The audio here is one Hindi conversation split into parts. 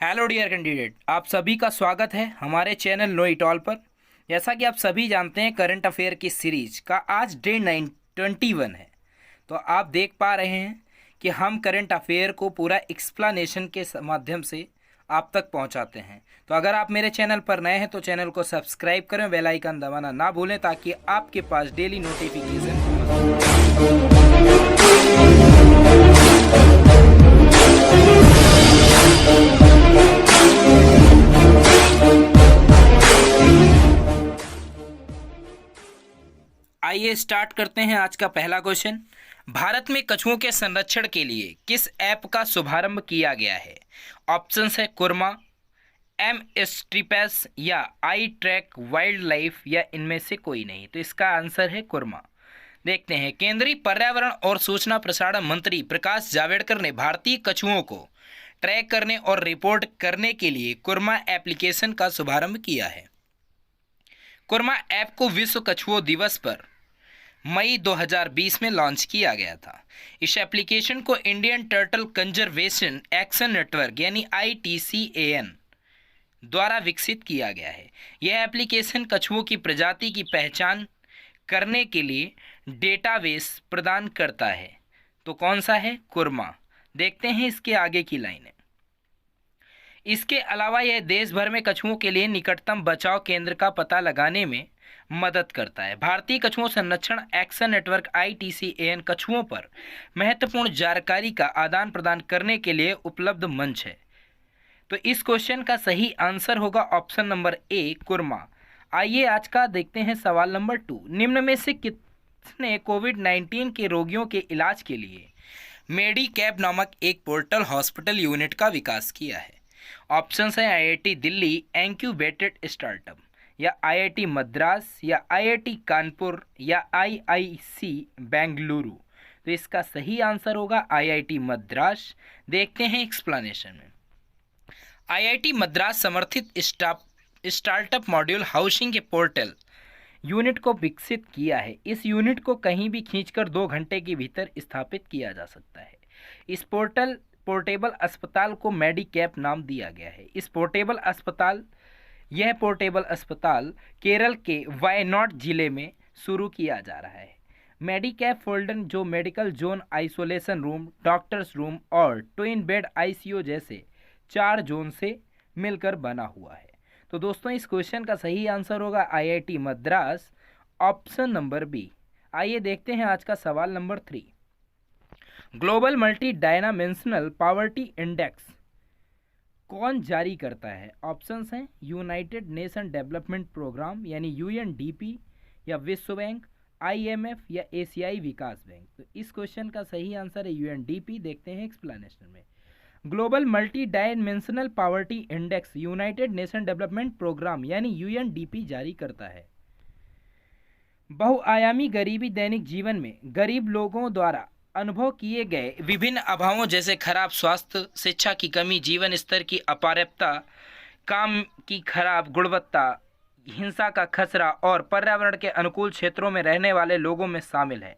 हेलो डियर कैंडिडेट, आप सभी का स्वागत है हमारे चैनल नो इट ऑल पर। जैसा कि आप सभी जानते हैं, करंट अफेयर की सीरीज का आज डे 921 है। तो आप देख पा रहे हैं कि हम करंट अफेयर को पूरा एक्सप्लेनेशन के माध्यम से आप तक पहुंचाते हैं। तो अगर आप मेरे चैनल पर नए हैं तो चैनल को सब्सक्राइब करें, बेल आइकन दबाना ना भूलें ताकि आपके पास डेली नोटिफिकेशन आइए स्टार्ट करते हैं आज का पहला क्वेश्चन। भारत में कछुओं के संरक्षण के लिए किस ऐप का शुभारंभ किया गया है? ऑप्शंस है कुरमा, एम स्ट्रिपेस या आई ट्रैक वाइल्ड लाइफ या इनमें से कोई नहीं। तो इसका आंसर है कुरमा। देखते हैं, केंद्रीय पर्यावरण और सूचना प्रसारण मंत्री प्रकाश जावड़ेकर ने भारतीय कछुओं को ट्रैक करने और रिपोर्ट करने के लिए कुरमा एप्लीकेशन का शुभारंभ किया है। कुरमा ऐप को विश्व कछुओं दिवस पर मई 2020 में लॉन्च किया गया था। इस एप्लीकेशन को Indian turtle conservation action network यानी ITCAN द्वारा विकसित किया गया है। यह एप्लीकेशन कछुओं की प्रजाति की पहचान करने के लिए डेटाबेस प्रदान करता है। तो कौन सा है? कुरमा। देखते हैं इसके आगे की लाइनें। इसके अलावा यह देश भर में कछुओं के लिए निकटतम बचाव केंद्र का पता लगाने में मदद करता है। भारतीय कछुओं संरक्षण एक्शन नेटवर्क ITCAN कछुओं पर महत्वपूर्ण जानकारी का आदान प्रदान करने के लिए उपलब्ध मंच है। तो इस क्वेश्चन का सही आंसर होगा ऑप्शन नंबर ए, कुरमा। आइए आज का देखते हैं सवाल नंबर 2। निम्न में से किसने कोविड-19 के रोगियों के इलाज के लिए मेडिकैब नामक एक पोर्टल हॉस्पिटल यूनिट का विकास किया है? ऑप्शंस हैं IIT दिल्ली इंक्यूबेटेड स्टार्टअप या IIT मद्रास या IIT कानपुर या IIC बेंगलुरु। तो इसका सही आंसर होगा IIT मद्रास। देखते हैं एक्सप्लेनेशन में। IIT मद्रास समर्थित स्टार्टअप मॉड्यूल हाउसिंग के पोर्टल यूनिट को विकसित किया है। इस यूनिट को कहीं भी खींचकर 2 घंटे के भीतर स्थापित किया जा सकता है। इस पोर्टेबल अस्पताल को मेडिकैब नाम दिया गया है। यह पोर्टेबल अस्पताल केरल के वायनाड जिले में शुरू किया जा रहा है। मेडिकैब फोल्डर जो medical zone, isolation room, doctors room और ट्विन बेड ICU जैसे 4 जोन से मिलकर बना हुआ है। तो दोस्तों इस क्वेश्चन का सही आंसर होगा IIT Madras, option number B. आइए देखते हैं आज का सवाल नंबर 3। Global multi dimensional poverty index कौन जारी करता है? ऑप्शंस हैं यूनाइटेड नेशन डेवलपमेंट प्रोग्राम यानी UNDP या विश्व बैंक, IMF या एशियाई विकास बैंक। तो इस क्वेश्चन का सही आंसर है UNDP। देखते हैं एक्सप्लेनेशन में। Global multi dimensional poverty index United Nation Development Programme यानी UNDP जारी करता है। बहुआयामी गरीबी दैनिक जीवन में गरीब लोगों द्वारा अनुभव किए गए विभिन्न अभावों जैसे खराब स्वास्थ्य, शिक्षा की कमी, जीवन स्तर की अपर्याप्तता, काम की खराब गुणवत्ता, हिंसा का खतरा और पर्यावरण के अनुकूल क्षेत्रों में रहने वाले लोगों में शामिल है।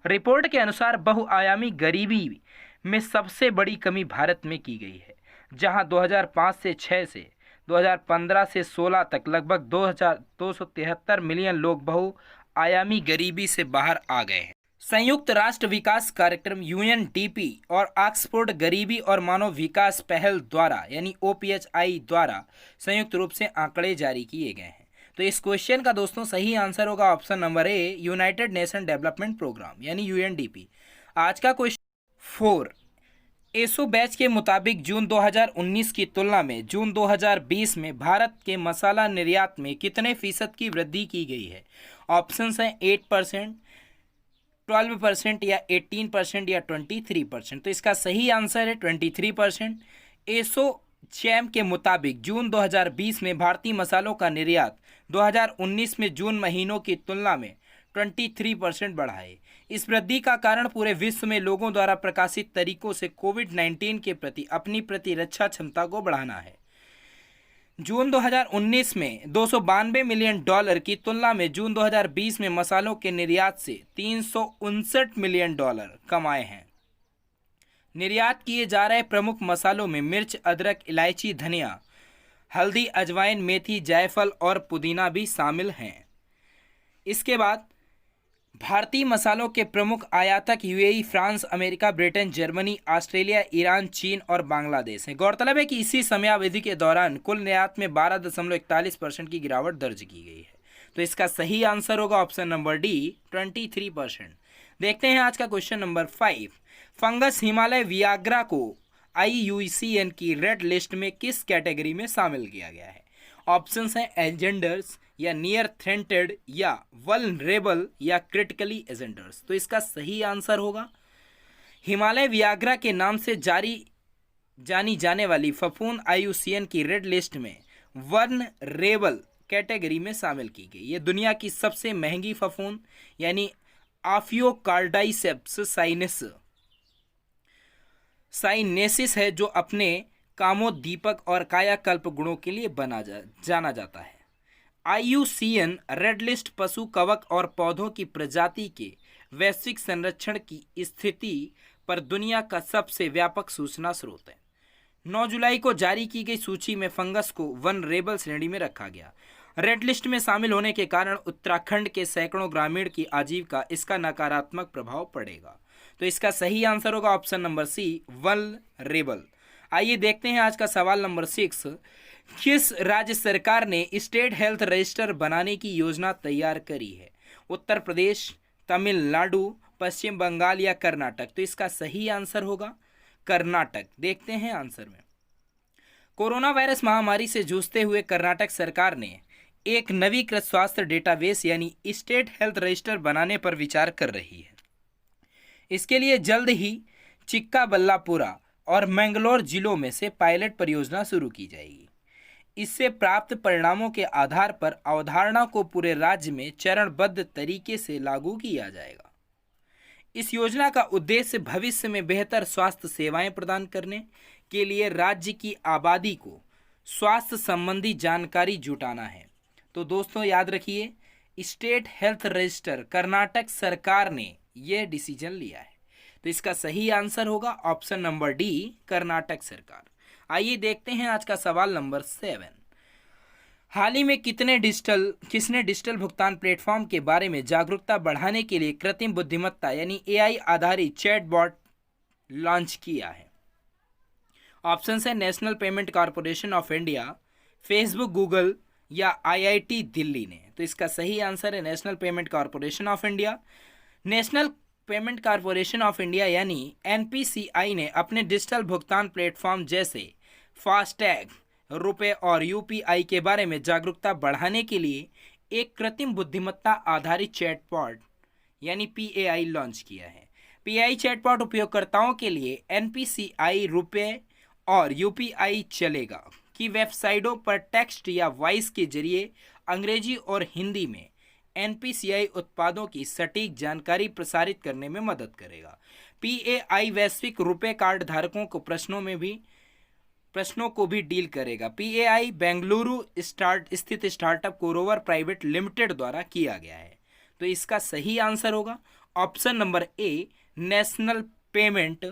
रिपोर्ट के अनुसार बहुआयामी गरीबी में सबसे बड़ी कमी भारत में की गई है, जहां 2005 से 6 से 2015 से 16 तक लगभग 273 मिलियन लोग बहुआयामी गरीबी से बाहर आ गए हैं। संयुक्त राष्ट्र विकास कार्यक्रम UNDP और ऑक्सफोर्ड गरीबी और मानव विकास पहल द्वारा यानी OPHI द्वारा संयुक्त रूप से आंकड़े जारी किए गए हैं। तो इस क्वेश्चन का दोस्तों सही आंसर होगा option number A, United Nation Development Programme यानी UNDP। आज का क्वेश्चन 4। एसो बैच के मुताबिक जून 2019 की तुलना में जून 2020 में भारत के मसाला निर्यात में कितने फीसद की वृद्धि की गई है? ऑप्शंस हैं 8%, 12% या 18% या 23%। तो इसका सही आंसर है 23%। एसोचैम के मुताबिक जून 2020 में भारतीय मसालों का निर्यात 2019 में जून महीनों की तुलना में 23% बढ़ा है। इस वृद्धि का कारण पूरे विश्व में लोगों द्वारा प्रकाशित तरीकों से कोविड-19 के प्रति अपनी प्रतिरक्षा क्षमता को बढ़ाना है। जून 2019 में $292 मिलियन की तुलना में जून 2020 में मसालों के निर्यात से $359 मिलियन कमाए हैं। निर्यात किए जा रहे प्रमुख मसालों में मिर्च, अदरक, इलायची, धनिया, हल्दी, अजवाइन, मेथी, जायफल और पुदीना भी शामिल हैं। इसके बाद भारतीय मसालों के प्रमुख आयातक UAE, France, America, Britain, Germany, Australia, Iran, चीन और बांग्लादेश हैं। गौरतलब है कि इसी समयावधि के दौरान कुल निर्यात में 12.41% की गिरावट दर्ज की गई है। तो इसका सही आंसर होगा ऑप्शन नंबर डी, 23%। देखते हैं आज का question number 5। Fungus Himalaya Viagra को IUCN की रेड लिस्ट में किस कैटेगरी में शामिल किया गया है? ऑप्शंस हैं एजेंडर्स या नियर थ्रेटेड या वल्नरेबल या क्रिटिकली एजेंडर्स। तो इसका सही आंसर होगा हिमालय वियाग्रा के नाम से जानी जाने वाली फफूंद IUCN की रेड लिस्ट में वल्नरेबल कैटेगरी में शामिल की गई। ये दुनिया की सबसे महंगी फफूंद यानी आफियोकार्डाइसेप्स साइनेसिस है, जो अपने कामोद्दीपक और कायाकल्प गुणों के लिए जाना जाता है। IUCN रेड लिस्ट पशु, कवक और पौधों की प्रजाति के वैश्विक संरक्षण की स्थिति पर दुनिया का सबसे व्यापक सूचना स्रोत है। 9 जुलाई को जारी की गई सूची में फंगस को वल्नरेबल श्रेणी में रखा गया। रेड लिस्ट में शामिल होने के कारण उत्तराखंड के सैकड़ों ग्रामीण की आजीविका इसका नकारात्मक प्रभाव पड़ेगा। तो इसका सही आंसर होगा ऑप्शन नंबर सी, वल्नरेबल। आइए देखते हैं आज का सवाल नंबर 6। किस राज्य सरकार ने स्टेट हेल्थ रजिस्टर बनाने की योजना तैयार करी है? उत्तर प्रदेश, तमिलनाडु, पश्चिम बंगाल या कर्नाटक? तो इसका सही आंसर होगा कर्नाटक। देखते हैं आंसर में। कोरोना वायरस महामारी से जूझते हुए कर्नाटक सरकार ने एक नवीकृत स्वास्थ्य डेटाबेस यानी स्टेट हेल्थ रजिस्टर बनाने पर विचार कर रही है। इसके लिए जल्द ही चिक्काबल्लापुरा और मैंगलोर जिलों में से पायलट परियोजना शुरू की जाएगी। इससे प्राप्त परिणामों के आधार पर अवधारणा को पूरे राज्य में चरणबद्ध तरीके से लागू किया जाएगा। इस योजना का उद्देश्य भविष्य में बेहतर स्वास्थ्य सेवाएं प्रदान करने के लिए राज्य की आबादी को स्वास्थ्य संबंधी जानकारी जुटाना है। तो दोस्तों याद रखिए, स्टेट हेल्थ रजिस्टर कर्नाटक सरकार ने यह डिसीजन लिया है। तो इसका सही आंसर होगा ऑप्शन नंबर डी, कर्नाटक सरकार। आइए देखते हैं आज का सवाल नंबर 7। हाल ही में किसने डिजिटल भुगतान प्लेटफॉर्म के बारे में जागरूकता बढ़ाने के लिए कृत्रिम बुद्धिमत्ता यानी AI आधारित चैटबॉट लॉन्च किया है? ऑप्शन है national payment corporation of India, Facebook, Google या IIT दिल्ली ने। तो इसका सही आंसर है national payment corporation of India. National payment corporation of India यानी NPCI ने अपने डिजिटल भुगतान प्लेटफॉर्म जैसे फास्टैग, रुपए और UPI के बारे में जागरूकता बढ़ाने के लिए एक कृत्रिम बुद्धिमत्ता आधारित चैटबॉट यानी PAI लॉन्च किया है। PAI चैटबॉट उपयोगकर्ताओं के लिए NPCI रुपए और UPI चलेगा की वेबसाइटों पर टेक्स्ट या वॉइस के जरिए अंग्रेजी और हिंदी में NPCI उत्पादों की सटीक जानकारी प्रसारित करने में मदद करेगा। PAI वैश्विक रुपए कार्ड धारकों को प्रश्नों को भी डील करेगा। PAI बेंगलुरु स्थित स्टार्टअप कोरोवर प्राइवेट लिमिटेड द्वारा किया गया है। तो इसका सही आंसर होगा option number A, national payment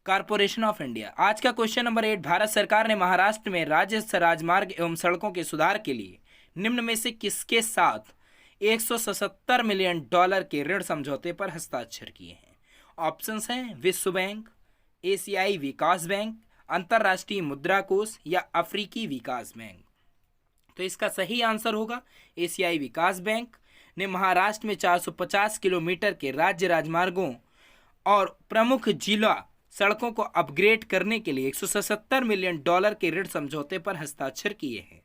corporation of India. आज का क्वेश्चन नंबर 8। भारत सरकार ने महाराष्ट्र में राज्य राजमार्ग एवं सड़कों के सुधार के लिए निम्न में से किसके साथ $177 मिलियन के ऋण समझौते पर हस्ताक्षर किए हैं? ऑप्शंस हैं विश्व बैंक, एशियाई विकास बैंक, अंतर्राष्ट्रीय मुद्रा कोष या अफ्रीकी विकास बैंक। तो इसका सही आंसर होगा एशियाई विकास बैंक ने महाराष्ट्र में 450 किलोमीटर के राज्य राजमार्गों और प्रमुख जिला सड़कों को अपग्रेड करने के लिए $177 मिलियन के ऋण समझौते पर हस्ताक्षर किए हैं।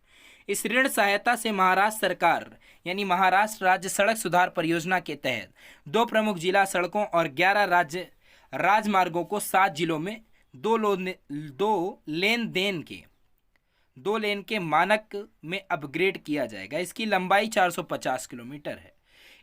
इस ऋण सहायता से महाराष्ट्र सरकार यानी महाराष्ट्र राज्य सड़क सुधार परियोजना के तहत 2 प्रमुख जिला सड़कों और 11 राज्य राजमार्गों को 7 जिलों में 2 लेन के मानक में अपग्रेड किया जाएगा। इसकी लंबाई 450 किलोमीटर है।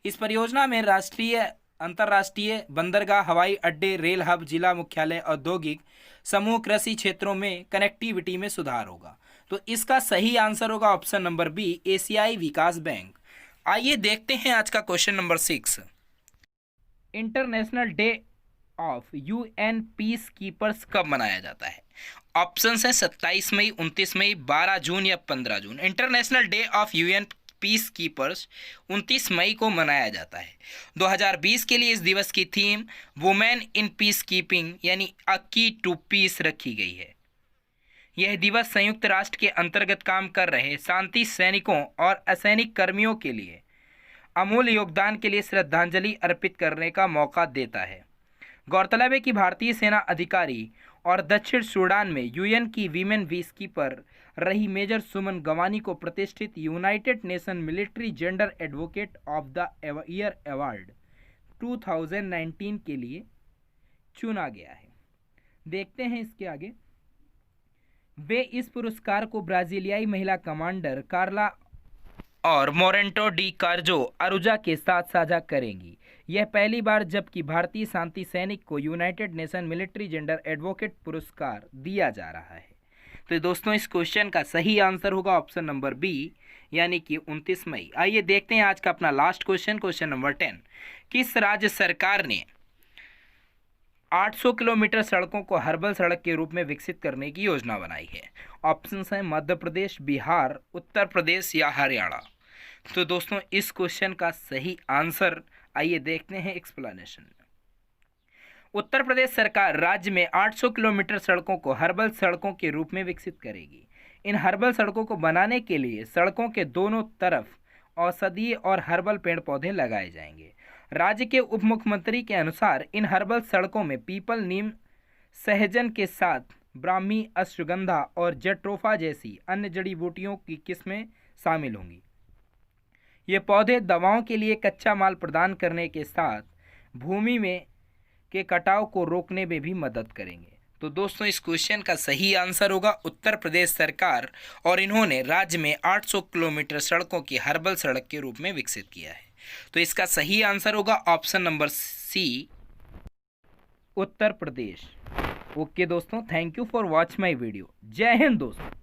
इस परियोजना में राष्ट्रीय, अंतर्राष्ट्रीय बंदरगाह, हवाई अड्डे, रेल हब, जिला मुख्यालय, औद्योगिक समूह, कृषि क्षेत्रों में कनेक्टिविटी में सुधार होगा। तो इसका सही आंसर होगा ऑप्शन नंबर बी, एशियाई विकास बैंक। आइए देखते हैं आज का question number 6। International day of UN peace keepers कब मनाया जाता है? ऑप्शन है 27 मई, 29 मई, 12 जून या 15 जून। International day of UN peacekeepers 29 मई को मनाया जाता है। 2020 के लिए इस दिवस की theme women in peace keeping यानी अ की टू पीस रखी गई है। यह दिवस संयुक्त राष्ट्र के अंतर्गत काम कर रहे शांति सैनिकों और असैनिक कर्मियों के लिए अमूल्य योगदान के लिए श्रद्धांजलि अर्पित करने का मौका देता है। गौरतलब है कि भारतीय सेना अधिकारी और दक्षिण सूडान में यूएन की वीमेन पीसकीपर रही मेजर सुमन गवानी को प्रतिष्ठित United nation military gender advocate of the year award 2019 के लिए चुना गया है। देखते हैं इसके आगे। वे इस पुरस्कार को ब्राजीलियाई महिला कमांडर कार्ला और मोरेंटो डी कार्जो अरुजा के साथ साझा करेंगी। यह पहली बार जबकि भारतीय शांति सैनिक को United nation military gender advocate पुरस्कार दिया जा रहा है। तो दोस्तों इस क्वेश्चन का सही आंसर होगा ऑप्शन नंबर बी यानी कि 29 मई। आइए देखते हैं आज का अपना लास्ट क्वेश्चन, क्वेश्चन नंबर 10। किस राज्य सरकार ने 800 किलोमीटर सड़कों को हर्बल सड़क के रूप में विकसित करने की योजना बनाई है? ऑप्शन हैं मध्य प्रदेश, बिहार, उत्तर प्रदेश या हरियाणा। तो दोस्तों इस क्वेश्चन का सही आंसर आइए देखते हैं एक्सप्लेनेशन। उत्तर प्रदेश सरकार राज्य में 800 किलोमीटर सड़कों को हर्बल सड़कों के रूप में विकसित करेगी। इन हर्बल सड़कों को बनाने के लिए सड़कों के दोनों तरफ औषधीय और हर्बल पेड़ पौधे लगाए जाएंगे। राज्य के उप मुख्यमंत्री के अनुसार इन हर्बल सड़कों में पीपल, नीम, सहजन के साथ ब्राह्मी, अश्वगंधा और जट्रोफा जैसी अन्य जड़ी बूटियों की किस्में शामिल होंगी। ये पौधे दवाओं के लिए कच्चा माल प्रदान करने के साथ भूमि में के कटाव को रोकने में भी मदद करेंगे। तो दोस्तों इस क्वेश्चन का सही आंसर होगा उत्तर प्रदेश सरकार, और इन्होंने राज्य में 800 किलोमीटर सड़कों की हर्बल सड़क के रूप में विकसित किया है। तो इसका सही आंसर होगा option number C, Uttar Pradesh. Okay दोस्तों, thank you for watch my video. जय हिंद दोस्तों।